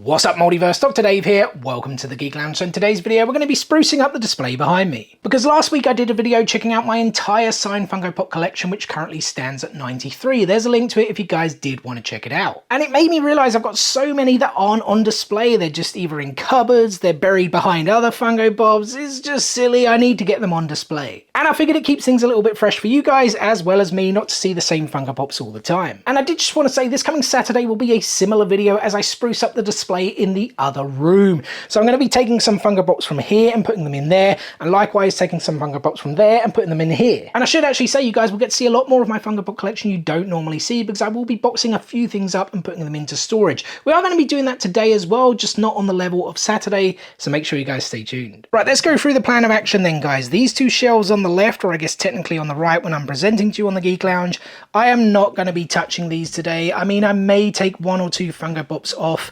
What's up, Multiverse? Dr. Dave here. Welcome to the Geek Lounge. So in today's video, we're going to be sprucing up the display behind me. Because last week I did a video checking out my entire signed Funko Pop collection, which currently stands at 93. There's a link to it if you guys did want to check it out. And it made me realize I've got so many that aren't on display. They're just either in cupboards, they're buried behind other Funko Pops. It's just silly. I need to get them on display. And I figured it keeps things a little bit fresh for you guys, as well as me, not to see the same Funko Pops all the time. And I did just want to say this coming Saturday will be a similar video as I spruce up the display in the other room. So I'm going to be taking some Funko Pops from here and putting them in there, and likewise taking some Funko Pops from there and putting them in here. And I should actually say you guys will get to see a lot more of my Funko Pop collection you don't normally see, because I will be boxing a few things up and putting them into storage. We are going to be doing that today as well, just not on the level of Saturday, so make sure you guys stay tuned. Right, let's go through the plan of action then, guys. These two shelves on the left, or I guess technically on the right when I'm presenting to you on the Geek Lounge, I am not going to be touching these today. I mean, I may take one or two Funko Pops off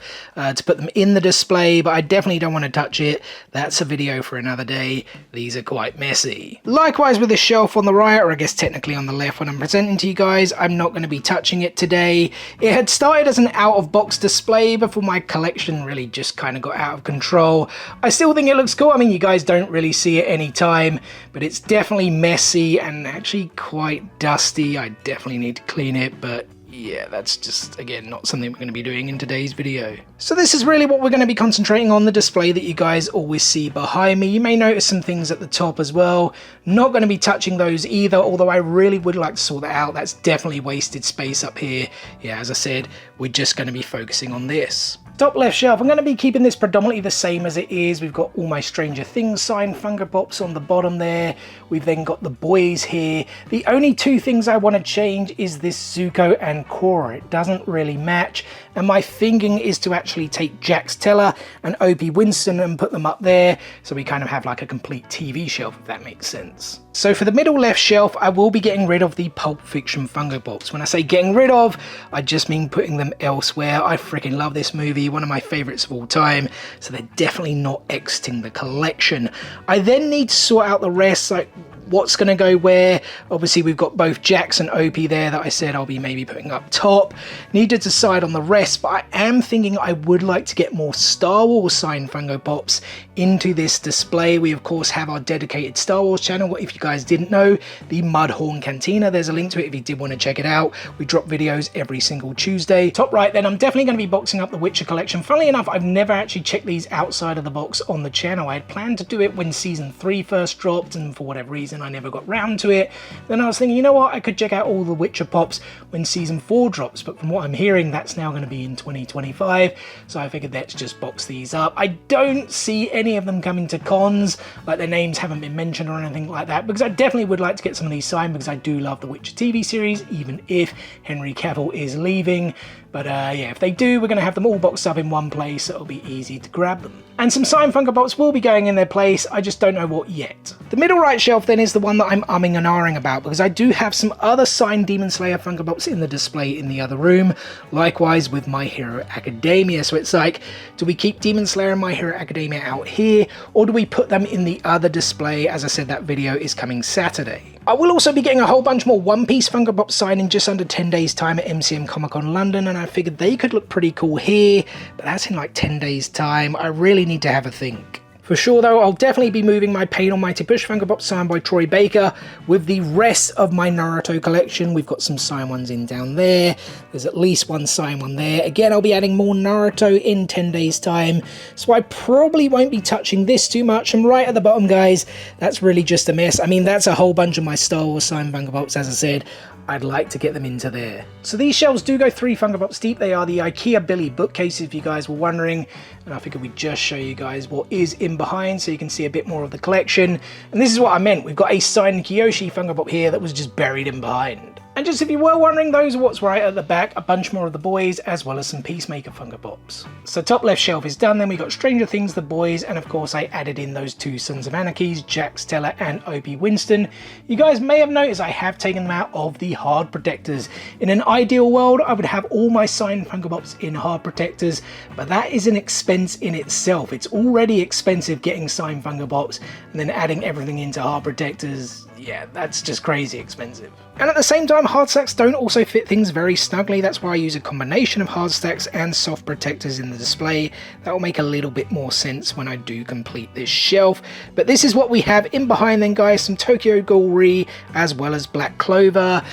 to put them in the display, but I definitely don't want to touch it. That's a video for another day. These are quite messy. Likewise with the shelf on the right, or I guess technically on the left when I'm presenting to you guys, I'm not going to be touching it today. It had started as an out-of-box display before my collection really just kind of got out of control. I still think it looks cool. I mean, you guys don't really see it any time, but it's definitely messy and actually quite dusty. I definitely need to clean it, but yeah, that's just, again, not something we're going to be doing in today's video. So this is really what we're going to be concentrating on, the display that you guys always see behind me. You may notice some things at the top as well. Not going to be touching those either, although I really would like to sort that out. That's definitely wasted space up here. Yeah, as I said, we're just going to be focusing on this. Top left shelf, I'm going to be keeping this predominantly the same as it is. We've got all my Stranger Things signed Funko Pops on the bottom there. We've then got the boys here. The only two things I want to change is this Zuko and Korra. It doesn't really match. And my thinking is to actually take Jax Teller and Opie Winston and put them up there, so we kind of have like a complete TV shelf, if that makes sense. So for the middle left shelf, I will be getting rid of the Pulp Fiction Funko Pops. When I say getting rid of, I just mean putting them elsewhere. I freaking love this movie, one of my favorites of all time, so they're definitely not exiting the collection. I then need to sort out the rest, like what's going to go where. Obviously we've got both Jax and Opie there that I said I'll be maybe putting up top. Need to decide on the rest, but I am thinking I would like to get more Star Wars signed Funko Pops into this display. We of course have our dedicated Star Wars channel. If you guys didn't know, the Mudhorn Cantina, there's a link to it if you did want to check it out. We drop videos every single Tuesday. Top right then, I'm definitely going to be boxing up the Witcher collection. Funnily enough, I've never actually checked these outside of the box on the channel. I had planned to do it when season 3 first dropped, and for whatever reason I never got round to it. Then I was thinking, you know what, I could check out all the Witcher Pops when season 4 drops, but from what I'm hearing, that's now going to be in 2025, so I figured let's just box these up. I don't see any of them coming to cons, like their names haven't been mentioned or anything like that, because I definitely would like to get some of these signed, because I do love the Witcher TV series, even if Henry Cavill is leaving. But yeah, if they do, we're going to have them all boxed up in one place, so it'll be easy to grab them. And some signed Funko Pops will be going in their place, I just don't know what yet. The middle right shelf then is the one that I'm umming and ahhing about, because I do have some other signed Demon Slayer Funko Pops in the display in the other room, likewise with My Hero Academia. So it's like, do we keep Demon Slayer and My Hero Academia out here, or do we put them in the other display? As I said, that video is coming Saturday. I will also be getting a whole bunch more One Piece Funko Pops signed in just under 10 days time at MCM Comic Con London, and I figured they could look pretty cool here, but that's in like 10 days time. I really need to have a think. For sure though, I'll definitely be moving my Pain Almighty Push Funko Pop signed by Troy Baker with the rest of my Naruto collection. We've got some signed ones in down there. There's at least one signed one there. Again, I'll be adding more Naruto in 10 days time, so I probably won't be touching this too much. And right at the bottom, guys, that's really just a mess. I mean, that's a whole bunch of my Star Wars signed Funko Pops, as I said. I'd like to get them into there. So these shelves do go 3 Funko Pops deep. They are the IKEA Billy bookcases, if you guys were wondering. And I figured we'd just show you guys what is in behind so you can see a bit more of the collection. And this is what I meant. We've got a signed Kyoshi Funko Pop here that was just buried in behind. And just if you were wondering, those are what's right at the back, a bunch more of the boys, as well as some Peacemaker Funko Pops. So top left shelf is done, then we got Stranger Things, the boys, and of course I added in those 2 Sons of Anarchies, Jax Teller and Opie Winston. You guys may have noticed I have taken them out of the hard protectors. In an ideal world, I would have all my signed Funko Pops in hard protectors, but that is an expense in itself. It's already expensive getting signed Funko Pops, and then adding everything into hard protectors, yeah, that's just crazy expensive. And at the same time, hard stacks don't also fit things very snugly. That's why I use a combination of hard stacks and soft protectors in the display. That will make a little bit more sense when I do complete this shelf. But this is what we have in behind then, guys. Some Tokyo Ghoul as well as Black Clover.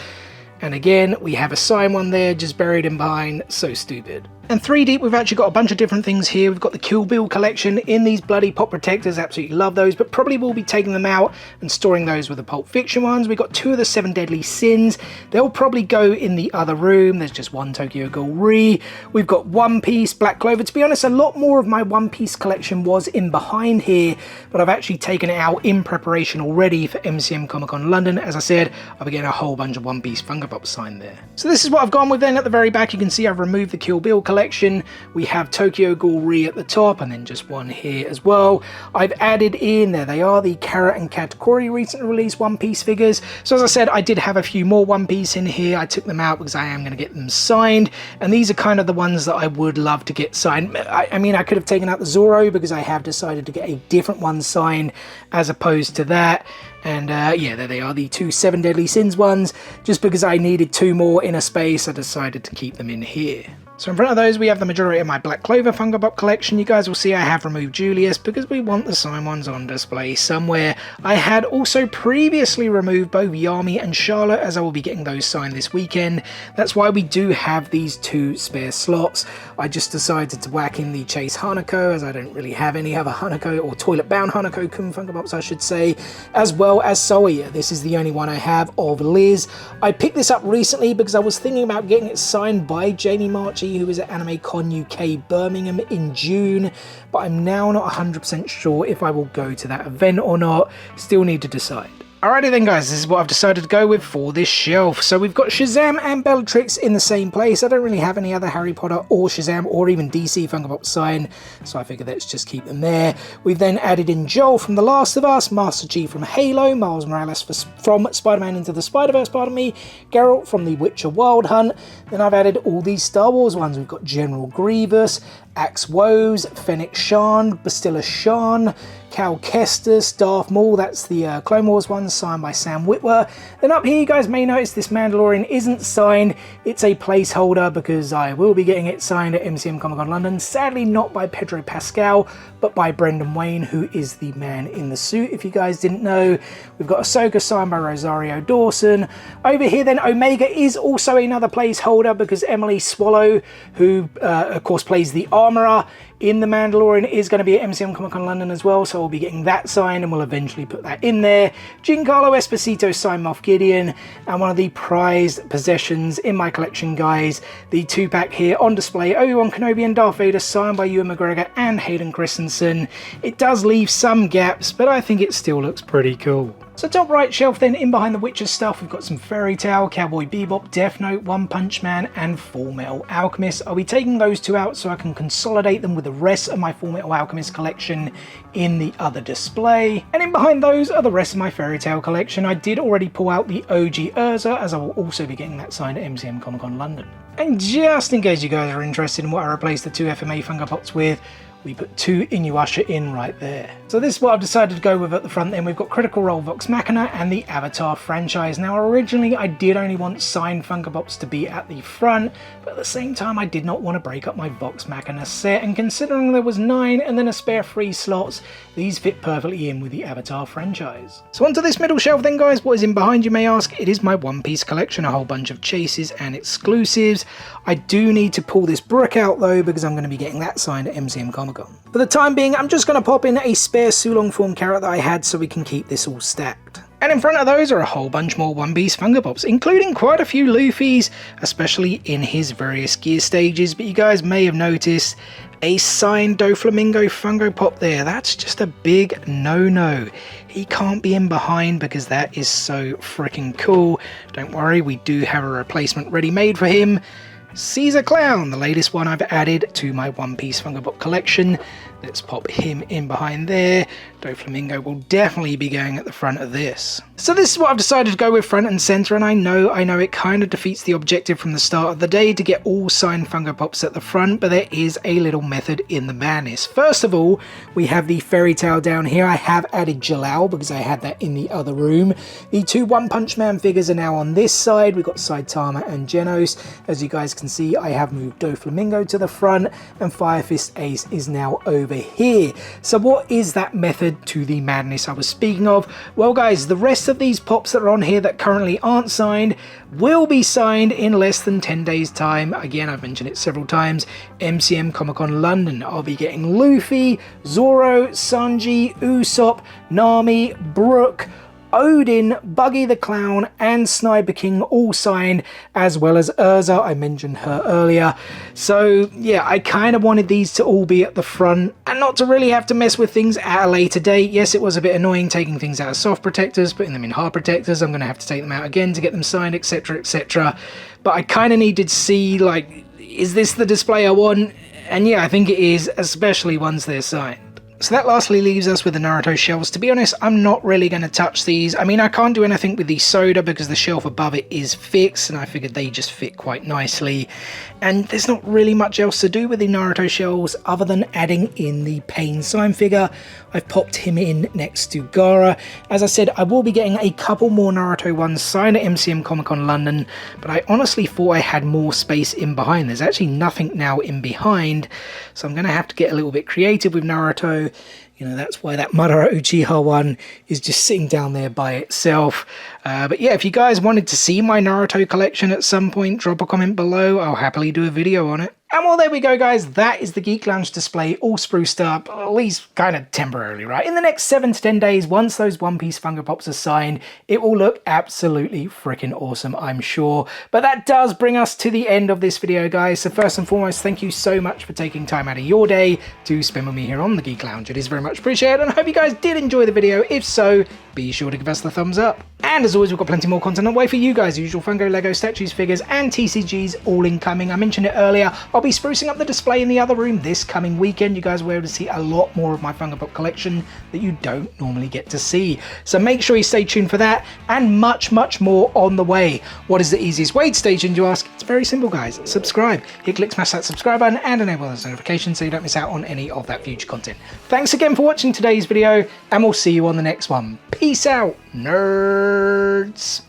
And again, we have a sign one there just buried in behind. So stupid. And 3 deep, we've actually got a bunch of different things here. We've got the Kill Bill collection in these bloody pop protectors. Absolutely love those, but probably will be taking them out and storing those with the Pulp Fiction ones. We've got 2 of the 7 Deadly Sins. They'll probably go in the other room. There's just 1 Tokyo Ghoul. We've got One Piece, Black Clover. To be honest, a lot more of my One Piece collection was in behind here, but I've actually taken it out in preparation already for MCM Comic Con London. As I said, I'll be getting a whole bunch of One Piece Funko Pops signed there. So this is what I've gone with then. At the very back, you can see I've removed the Kill Bill collection. We have Tokyo Ghoul at the top, and then just 1 here as well. I've added in, there they are, the Carrot and Katakuri recently released One Piece figures. So as I said, I did have a few more One Piece in here. I took them out because I am going to get them signed, and these are kind of the ones that I would love to get signed. I mean, I could have taken out the Zoro because I have decided to get a different one signed as opposed to that. And yeah, there they are, the 2 7 Deadly Sins ones. Just because I needed 2 more in a space, I decided to keep them in here. So in front of those, we have the majority of my Black Clover Funko Pop collection. You guys will see I have removed Julius because we want the signed ones on display somewhere. I had also previously removed both Yami and Charlotte, as I will be getting those signed this weekend. That's why we do have these 2 spare slots. I just decided to whack in the Chase Hanako, as I don't really have any other Hanako, or toilet bound Hanako-kun Funko Pops I should say, as well as Soya. This is the only one I have of Liz. I picked this up recently because I was thinking about getting it signed by Jamie Marchi, who is at Anime Con UK Birmingham in June, but I'm now not 100% sure if I will go to that event or not. Still need to decide. Alrighty then guys, this is what I've decided to go with for this shelf. So we've got Shazam and Bellatrix in the same place. I don't really have any other Harry Potter or Shazam or even DC Funko Pop sign, so I figured let's just keep them there. We've then added in Joel from The Last of Us, Master Chief from Halo, Miles Morales from Spider-Man Into the Spider-Verse, Geralt from The Witcher Wild Hunt. Then I've added all these Star Wars ones. We've got General Grievous, Axe Woes, Fennec Shan, Bastilla Shan, Cal Kestis, Darth Maul, that's the Clone Wars one signed by Sam Witwer. Then up here you guys may notice this Mandalorian isn't signed, it's a placeholder because I will be getting it signed at MCM Comic Con London. Sadly not by Pedro Pascal, but by Brendan Wayne, who is the man in the suit, if you guys didn't know. We've got Ahsoka signed by Rosario Dawson. Over here then, Omega is also another placeholder because Emily Swallow, who of course plays the Armorer in The Mandalorian, is going to be at MCM Comic Con London as well, so we'll be getting that signed and we'll eventually put that in there. Giancarlo Esposito signed Moff Gideon, and one of the prized possessions in my collection, guys, the 2-pack here on display, Obi-Wan Kenobi and Darth Vader signed by Ewan McGregor and Hayden Christensen. It does leave some gaps, but I think it still looks pretty cool. So top right shelf then, in behind the Witcher stuff, we've got some Fairy Tail, Cowboy Bebop, Death Note, One Punch Man and Full Metal Alchemist. I'll be taking those 2 out so I can consolidate them with the rest of my Full Metal Alchemist collection in the other display. And in behind those are the rest of my Fairy Tail collection. I did already pull out the OG Urza, as I will also be getting that signed at MCM Comic Con London. And just in case you guys are interested in what I replaced the 2 FMA Funko Pops with, we put 2 Inuyasha in right there. So this is what I've decided to go with at the front then. We've got Critical Role Vox Machina and the Avatar franchise. Now originally I did only want signed Funko Pops to be at the front, but at the same time I did not want to break up my Vox Machina set, and considering there was 9 and then a spare 3 slots, these fit perfectly in with the Avatar franchise. So onto this middle shelf then guys, what is in behind you may ask? It is my One Piece collection, a whole bunch of chases and exclusives. I do need to pull this brick out though because I'm going to be getting that signed at MCM Comic Con. For the time being, I'm just going to pop in a spare Sulong form carrot that I had so we can keep this all stacked. And in front of those are a whole bunch more One Piece Funko Pops, including quite a few Luffy's, especially in his various gear stages, but you guys may have noticed a signed Doflamingo Funko Pop there. That's just a big no-no. He can't be in behind because that is so freaking cool. Don't worry, we do have a replacement ready-made for him. Caesar Clown, the latest one I've added to my One Piece Funko Pop collection. Let's pop him in behind there. Doflamingo will definitely be going at the front of this. So this is what I've decided to go with front and center, and I know it kind of defeats the objective from the start of the day to get all signed Funko Pops at the front, but there is a little method in the madness. First of all, we have the fairy tale down here. I have added Jalal because I had that in the other room. The two One Punch Man figures are now on this side. We've got Saitama and Genos. As you guys can see, I have moved Doflamingo to the front, and Fire Fist Ace is now over here. So what is that method to the madness I was speaking of? Well guys, the rest of these pops that are on here that currently aren't signed will be signed in less than 10 days time. Again, I've mentioned it several times. MCM Comic Con London. I'll be getting Luffy, Zoro, Sanji, Usopp, Nami, Brook, Odin, Buggy the Clown, and Sniper King all signed, as well as Urza. I mentioned her earlier. So yeah, I kind of wanted these to all be at the front and not to really have to mess with things at a later date. Yes, it was a bit annoying taking things out of soft protectors, putting them in hard protectors. I'm going to have to take them out again to get them signed, etc, etc. But I kind of needed to see, like, is this the display I want? And yeah, I think it is, especially once they're signed. So that lastly leaves us with the Naruto shelves. To be honest, I'm not really going to touch these. I mean, I can't do anything with the soda because the shelf above it is fixed, and I figured they just fit quite nicely. And there's not really much else to do with the Naruto shelves other than adding in the Pain sign figure. I've popped him in next to Gaara. As I said, I will be getting a couple more Naruto ones signed at MCM Comic Con London, but I honestly thought I had more space in behind. There's actually nothing now in behind, so I'm going to have to get a little bit creative with Naruto. You know, that's why that Madara Uchiha one is just sitting down there by itself. But yeah, if you guys wanted to see my Naruto collection at some point, drop a comment below. I'll happily do a video on it. And well, there we go, guys. That is the Geek Lounge display all spruced up, at least kind of temporarily, right? In the next 7 to 10 days, once those One Piece Funko Pops are signed, it will look absolutely freaking awesome, I'm sure. But that does bring us to the end of this video, guys. So first and foremost, thank you so much for taking time out of your day to spend with me here on the Geek Lounge. It is very much appreciated, and I hope you guys did enjoy the video. If so, be sure to give us the thumbs up. And as always, we've got plenty more content on the way for you guys. The usual Funko, Lego, statues, figures, and TCGs all incoming. I mentioned it earlier. I'll be sprucing up the display in the other room this coming weekend. You guys will be able to see a lot more of my Funko Pop collection that you don't normally get to see. So make sure you stay tuned for that, and much, much more on the way. What is the easiest way to stay tuned, you ask? It's very simple, guys. Subscribe. Hit click, smash that subscribe button, and enable those notifications so you don't miss out on any of that future content. Thanks again for watching today's video, and we'll see you on the next one. Peace out, nerds.